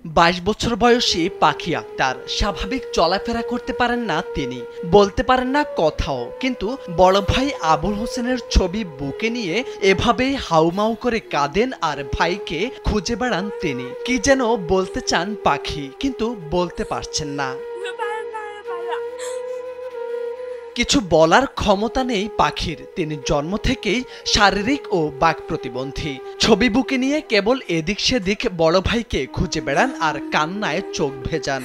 22 বছর বয়সী পাখি আক্তার স্বাভাবিক চলাফেরা করতে পারেন না তিনি, বলতে পারেন না কথাও। কিন্তু বড় ভাই আবুল হোসেনের ছবি বুকে নিয়ে এভাবেই হাউমাউ করে কাঁদেন আর ভাইকে খুঁজে বেড়ান তিনি। কি যেন বলতে চান পাখি, কিন্তু বলতে পারছেন না। কিছু বলার ক্ষমতা নেই পাখির। তিনি জন্ম থেকেই শারীরিক ও বাক প্রতিবন্ধী। ছবি বুকে নিয়ে কেবল এদিক সেদিক বড় ভাইকে খুঁজে বেড়ান আর কান্নায় চোখ ভেজান।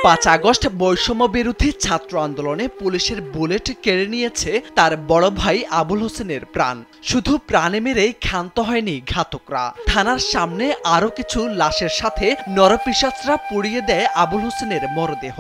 5 আগস্ট বৈষম্য বিরোধী ছাত্র আন্দোলনে পুলিশের বুলেট কেড়ে নিয়েছে তার বড় ভাই আবুল হোসেনের প্রাণ। শুধু প্রাণে মেরেই ক্ষান্ত হয়নি ঘাতকরা। থানার সামনে আরো কিছু লাশের সাথে নরপিশাচরা পুড়িয়ে দেয় আবুল হোসেনের মরদেহ।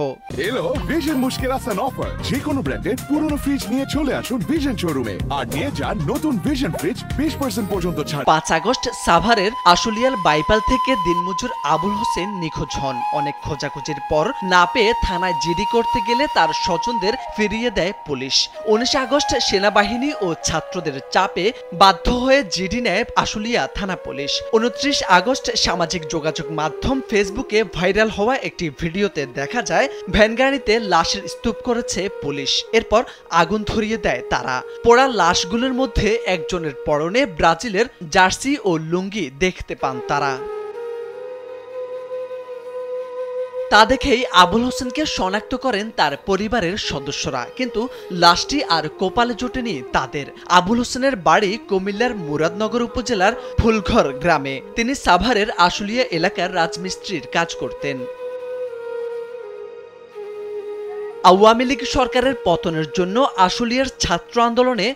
এলো ভিশন মুশকিল আসান অফার। যে কোনো ব্র্যান্ডের পুরনো ফ্রিজ নিয়ে চলে আসুন ভিশন শোরুমে আর নিয়ে যান নতুন ভিশন ফ্রিজ 20% পর্যন্ত ছাড়। 5 আগস্ট সাভারের আশুলিয়ার বাইপাল থেকে দিনমজুর আবুল হোসেন নিখোঁজ হন। অনেক খোঁজাখুঁজির পর না পেয়ে থানায় জিডি করতে গেলে তার স্বজনদের ফিরিয়ে দেয় পুলিশ। 19 আগস্ট সেনাবাহিনী ও ছাত্রদের চাপে বাধ্য হয়ে জিডি নেয় আশুলিয়া থানা পুলিশ। 29 আগস্ট সামাজিক যোগাযোগ মাধ্যম ফেসবুকে ভাইরাল হওয়া একটি ভিডিওতে দেখা যায় ভ্যানগাড়িতে লাশের স্তূপ করেছে পুলিশ। এরপর আগুন ধরিয়ে দেয় তারা। পোড়া লাশগুলোর মধ্যে একজনের পরনে ব্রাজিলের জার্সি ও লুঙ্গি দেখতে পান তারা। তা দেখেই আবুল হোসেনকে শনাক্ত করেন তার পরিবারের সদস্যরা, কিন্তু লাশটি আর কপালে জোটেনি তাদের। আবুল হোসেনের বাড়ি কুমিল্লার মুরাদনগর উপজেলার ফুলঘর গ্রামে। তিনি সাভারের আশুলিয়া এলাকার রাজমিস্ত্রির কাজ করতেন। আওয়ামী লীগ সরকারের পতনের জন্য আশুলিয়ার ছাত্র আন্দোলনে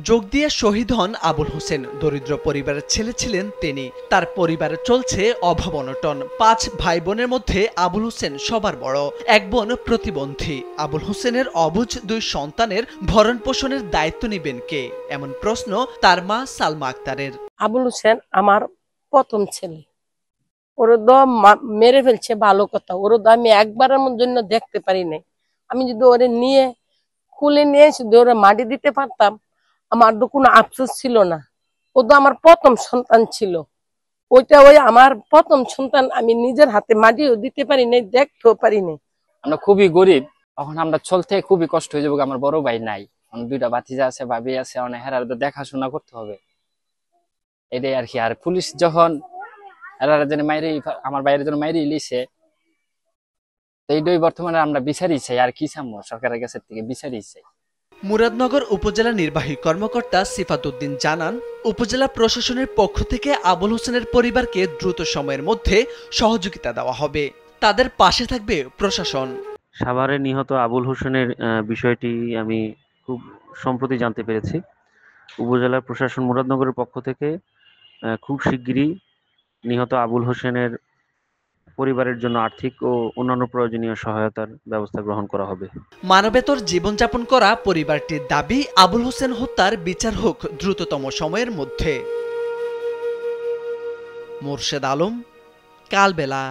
যোগ দিয়ে শহীদ হন আবুল হোসেন। দরিদ্র পরিবারের ছেলে ছিলেন তিনি। তার পরিবারে চলছে অভাব অনটন। 5 ভাই বোনের মধ্যে আবুল হোসেন সবার বড়। এক বোন প্রতিবন্ধী। আবুল হোসেনের অবুঝ 2 সন্তানের ভরণ পোষণের দায়িত্ব নেবেন কে, এমন প্রশ্ন তার মা সালমা আক্তারের। আবুল হোসেন আমার প্রথম ছেলে। ওর দম মেরে ফেলছে ভালো কথা, ওর আমি একবারের জন্য দেখতে পারি নাই। আমি যদি ওরে নিয়ে কুলে নিয়ে শুধু ওরা মাটি দিতে পারতাম, আমার তো কোনো আফসোস ছিল না। ও তো আমার প্রথম সন্তান ছিল। ওইটা ওই আমার প্রথম সন্তান, আমি নিজের হাতে মাটিও দিতে পারি নাই, দেখতেও পারি নাই। আমরা খুবই গরিব, এখন আমরা চলতে খুবই কষ্ট হয়ে যাবো। আমার বড় ভাই নাই, 2টা ভাতিজা আছে, ভাবি আছে, অনেক হেরার তো দেখাশোনা করতে হবে, এটাই আর কি। আর পুলিশ যখন আমার বাইরের জন্য মাইরে লিছে, এইটাই বর্তমানে আমরা বিচারি চাই। আর কি চামো, সরকারের কাছে থেকে বিচারি চাই। মুরাদনগর উপজেলা নির্বাহী কর্মকর্তা সিফাত উদ্দিন জানান, উপজেলা প্রশাসনের পক্ষ থেকে আবুল হোসেনের পরিবারকে দ্রুত সময়ের মধ্যে সহযোগিতা দেওয়া হবে। তাদের পাশে থাকবে প্রশাসন। সাভারে নিহত আবুল হোসেনের বিষয়টি আমি খুব সম্প্রতি জানতে পেরেছি। উপজেলা প্রশাসন মুরাদনগরের পক্ষ থেকে খুব শিগগিরই নিহত আবুল হোসেনের পরিবারের জন্য আর্থিক ও অন্যান্য প্রয়োজনীয় সহায়তার ব্যবস্থা গ্রহণ করা হবে। মানবেতর জীবনযাপন করা পরিবারটির দাবি, আবুল হোসেন হত্যার বিচার হোক দ্রুততম সময়ের মধ্যে। মোর্শেদ আলম, কালবেলা।